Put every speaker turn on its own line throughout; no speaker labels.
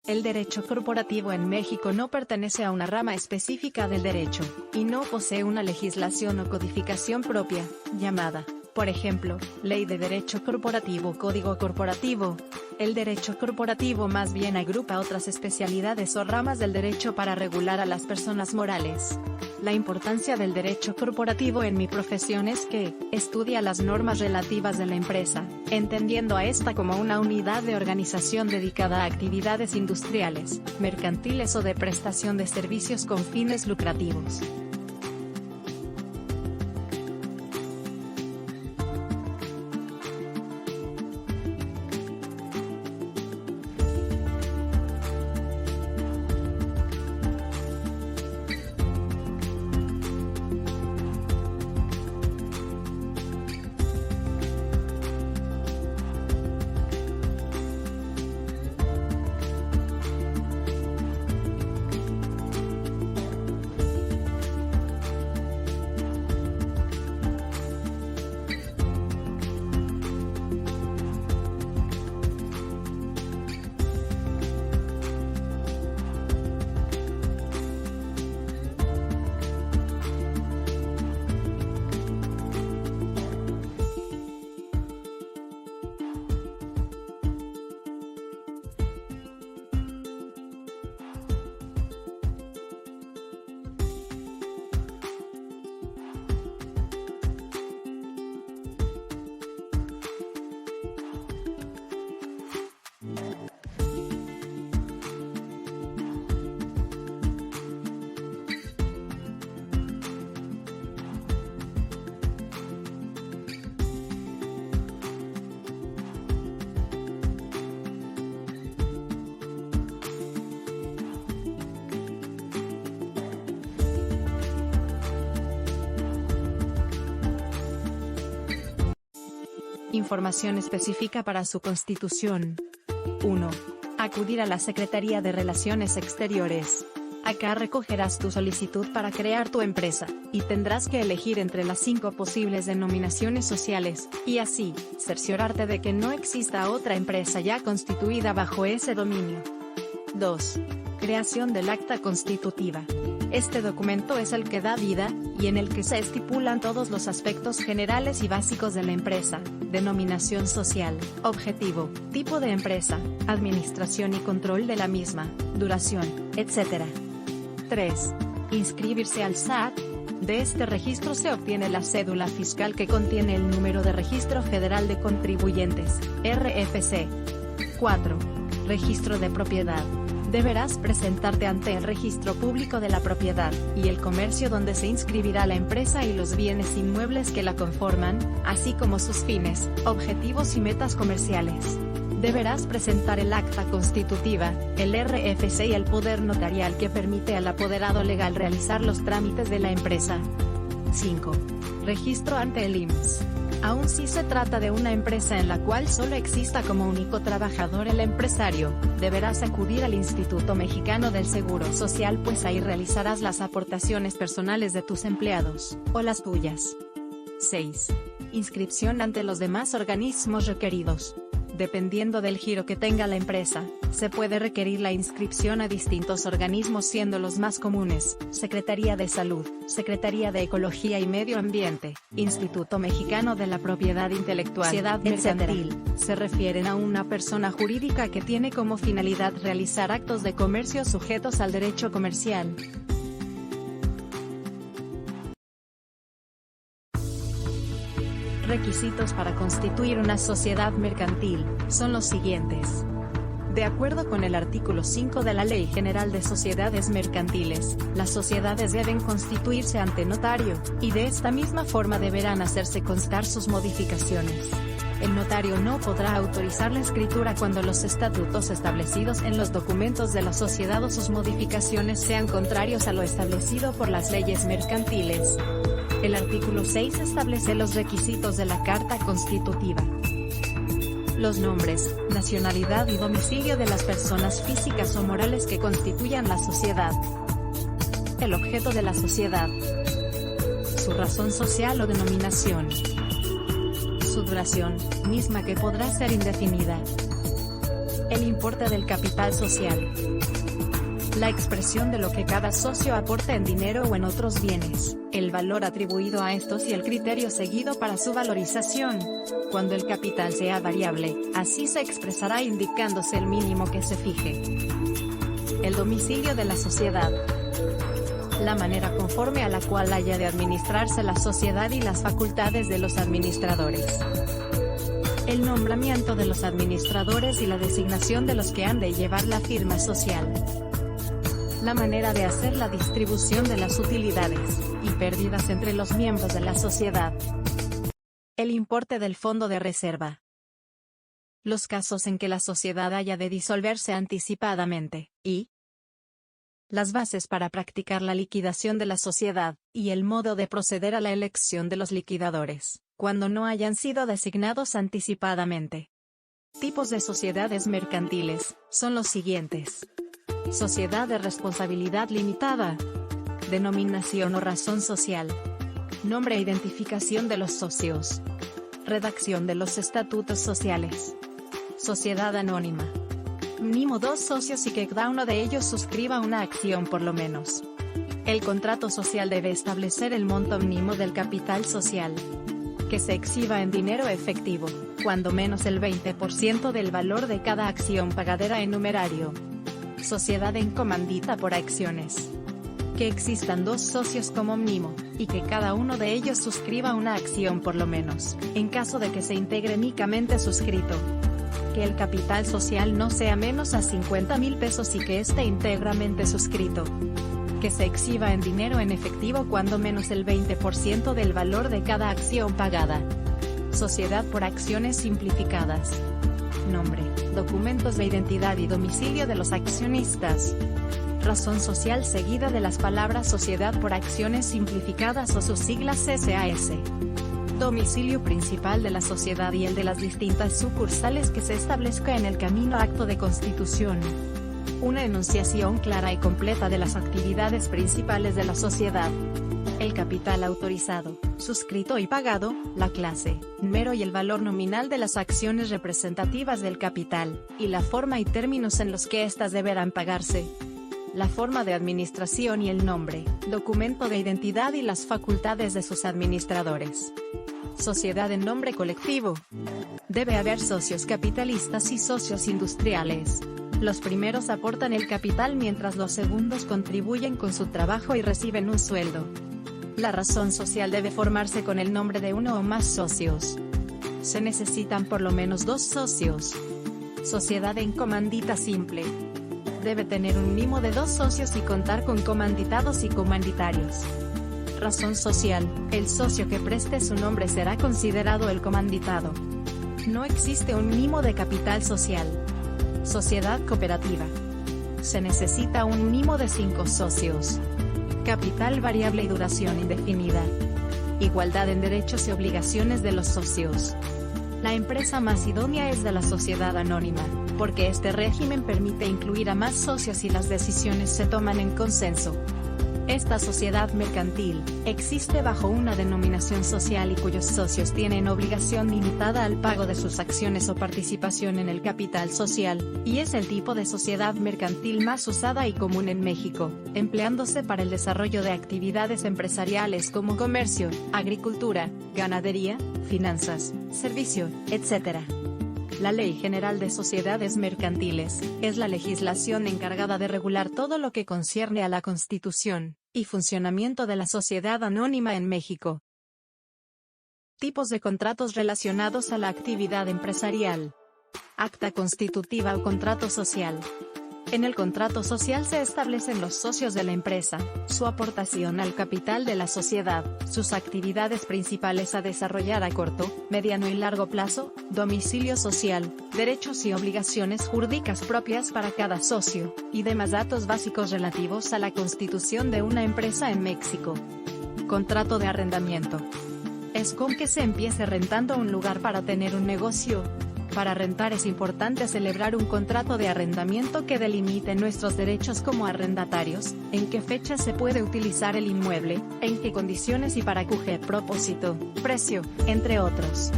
El derecho corporativo en México no pertenece a una rama específica del derecho, y no posee una legislación o codificación propia, llamada, por ejemplo, Ley de Derecho Corporativo o Código Corporativo. El derecho corporativo más bien agrupa otras especialidades o ramas del derecho para regular a las personas morales. La importancia del derecho corporativo en mi profesión es que, estudia las normas relativas de la empresa, entendiendo a esta como una unidad de organización dedicada a actividades industriales, mercantiles o de prestación de servicios con fines lucrativos. Información específica para su constitución. 1. Acudir a la Secretaría de Relaciones Exteriores. Acá recogerás tu solicitud para crear tu empresa, y tendrás que elegir entre las 5 posibles denominaciones sociales, y así, cerciorarte de que no exista otra empresa ya constituida bajo ese dominio. 2. Creación del acta constitutiva. Este documento es el que da vida, y en el que se estipulan todos los aspectos generales y básicos de la empresa: denominación social, objetivo, tipo de empresa, administración y control de la misma, duración, etc. 3. Inscribirse al SAT. De este registro se obtiene la cédula fiscal que contiene el número de registro federal de contribuyentes, RFC. 4. Registro de propiedad. Deberás presentarte ante el Registro Público de la Propiedad y el Comercio, donde se inscribirá la empresa y los bienes inmuebles que la conforman, así como sus fines, objetivos y metas comerciales. Deberás presentar el acta constitutiva, el RFC y el poder notarial que permite al apoderado legal realizar los trámites de la empresa. 5. Registro ante el IMSS. Aun si se trata de una empresa en la cual solo exista como único trabajador el empresario, deberás acudir al Instituto Mexicano del Seguro Social, pues ahí realizarás las aportaciones personales de tus empleados, o las tuyas. 6. Inscripción ante los demás organismos requeridos. Dependiendo del giro que tenga la empresa, se puede requerir la inscripción a distintos organismos, siendo los más comunes: Secretaría de Salud, Secretaría de Ecología y Medio Ambiente, Instituto Mexicano de la Propiedad Intelectual, Sociedad Mercantil. Se refieren a una persona jurídica que tiene como finalidad realizar actos de comercio sujetos al derecho comercial. Requisitos para constituir una sociedad mercantil son los siguientes. De acuerdo con el artículo 5 de la Ley General de Sociedades Mercantiles, las sociedades deben constituirse ante notario, y de esta misma forma deberán hacerse constar sus modificaciones. El notario no podrá autorizar la escritura cuando los estatutos establecidos en los documentos de la sociedad o sus modificaciones sean contrarios a lo establecido por las leyes mercantiles. El artículo 6 establece los requisitos de la Carta Constitutiva. Los nombres, nacionalidad y domicilio de las personas físicas o morales que constituyan la sociedad. El objeto de la sociedad. Su razón social o denominación. Su duración, misma que podrá ser indefinida. El importe del capital social. La expresión de lo que cada socio aporta en dinero o en otros bienes, el valor atribuido a estos y el criterio seguido para su valorización. Cuando el capital sea variable, así se expresará indicándose el mínimo que se fije. El domicilio de la sociedad. La manera conforme a la cual haya de administrarse la sociedad y las facultades de los administradores. El nombramiento de los administradores y la designación de los que han de llevar la firma social. La manera de hacer la distribución de las utilidades y pérdidas entre los miembros de la sociedad. El importe del fondo de reserva. Los casos en que la sociedad haya de disolverse anticipadamente, y las bases para practicar la liquidación de la sociedad, y el modo de proceder a la elección de los liquidadores, cuando no hayan sido designados anticipadamente. Tipos de sociedades mercantiles, son los siguientes. Sociedad de responsabilidad limitada. Denominación o razón social. Nombre e identificación de los socios. Redacción de los estatutos sociales. Sociedad anónima. Mínimo 2 socios y que cada uno de ellos suscriba una acción por lo menos. El contrato social debe establecer el monto mínimo del capital social, que se exhiba en dinero efectivo, cuando menos el 20% del valor de cada acción pagadera en numerario. Sociedad en comandita por acciones. Que existan 2 socios como mínimo, y que cada uno de ellos suscriba una acción por lo menos, en caso de que se integre únicamente suscrito. Que el capital social no sea menos a 50,000 pesos y que esté íntegramente suscrito. Que se exhiba en dinero en efectivo cuando menos el 20% del valor de cada acción pagada. Sociedad por acciones simplificadas. Nombre, documentos de identidad y domicilio de los accionistas. Razón social seguida de las palabras sociedad por acciones simplificadas o sus siglas SAS. Domicilio principal de la sociedad y el de las distintas sucursales que se establezca en el camino acto de constitución. Una enunciación clara y completa de las actividades principales de la sociedad. El capital autorizado, suscrito y pagado, la clase, número y el valor nominal de las acciones representativas del capital, y la forma y términos en los que éstas deberán pagarse. La forma de administración y el nombre, documento de identidad y las facultades de sus administradores. Sociedad en nombre colectivo. Debe haber socios capitalistas y socios industriales. Los primeros aportan el capital mientras los segundos contribuyen con su trabajo y reciben un sueldo. La razón social debe formarse con el nombre de uno o más socios. Se necesitan por lo menos 2 socios. Sociedad en comandita simple. Debe tener un mínimo de 2 socios y contar con comanditados y comanditarios. Razón social, el socio que preste su nombre será considerado el comanditado. No existe un mínimo de capital social. Sociedad cooperativa. Se necesita un mínimo de 5 socios. Capital variable y duración indefinida. Igualdad en derechos y obligaciones de los socios. La empresa más idónea es de la sociedad anónima, porque este régimen permite incluir a más socios y las decisiones se toman en consenso. Esta sociedad mercantil existe bajo una denominación social y cuyos socios tienen obligación limitada al pago de sus acciones o participación en el capital social, y es el tipo de sociedad mercantil más usada y común en México, empleándose para el desarrollo de actividades empresariales como comercio, agricultura, ganadería, finanzas, servicio, etc. La Ley General de Sociedades Mercantiles, es la legislación encargada de regular todo lo que concierne a la constitución y funcionamiento de la sociedad anónima en México. Tipos de contratos relacionados a la actividad empresarial. Acta constitutiva o contrato social. En el contrato social se establecen los socios de la empresa, su aportación al capital de la sociedad, sus actividades principales a desarrollar a corto, mediano y largo plazo, domicilio social, derechos y obligaciones jurídicas propias para cada socio, y demás datos básicos relativos a la constitución de una empresa en México. Contrato de arrendamiento. Es con que se empiece rentando un lugar para tener un negocio. Para rentar es importante celebrar un contrato de arrendamiento que delimite nuestros derechos como arrendatarios, en qué fecha se puede utilizar el inmueble, en qué condiciones y para qué propósito, precio, entre otros.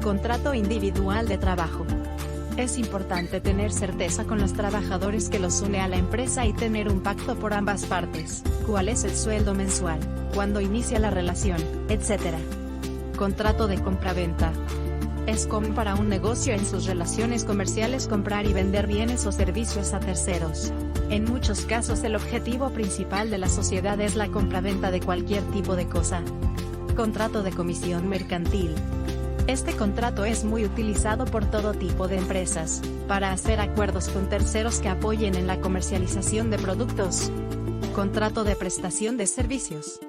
Contrato individual de trabajo. Es importante tener certeza con los trabajadores que los une a la empresa y tener un pacto por ambas partes, cuál es el sueldo mensual, cuándo inicia la relación, etc. Contrato de compraventa. Es común para un negocio en sus relaciones comerciales comprar y vender bienes o servicios a terceros. En muchos casos el objetivo principal de la sociedad es la compraventa de cualquier tipo de cosa. Contrato de comisión mercantil. Este contrato es muy utilizado por todo tipo de empresas, para hacer acuerdos con terceros que apoyen en la comercialización de productos. Contrato de prestación de servicios.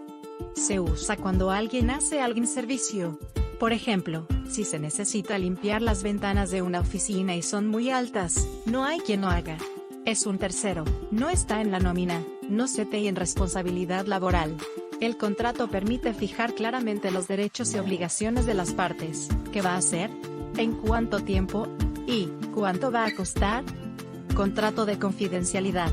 Se usa cuando alguien hace algún servicio. Por ejemplo, si se necesita limpiar las ventanas de una oficina y son muy altas, no hay quien lo haga. Es un tercero, no está en la nómina, no se tiene en responsabilidad laboral. El contrato permite fijar claramente los derechos y obligaciones de las partes, qué va a hacer, en cuánto tiempo, y cuánto va a costar. Contrato de confidencialidad.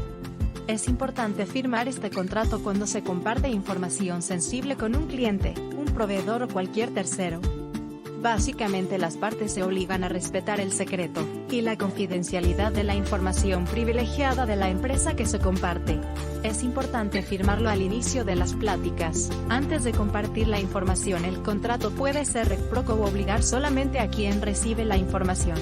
Es importante firmar este contrato cuando se comparte información sensible con un cliente, un proveedor o cualquier tercero. Básicamente las partes se obligan a respetar el secreto y la confidencialidad de la información privilegiada de la empresa que se comparte. Es importante firmarlo al inicio de las pláticas. Antes de compartir la información, el contrato puede ser recíproco o obligar solamente a quien recibe la información.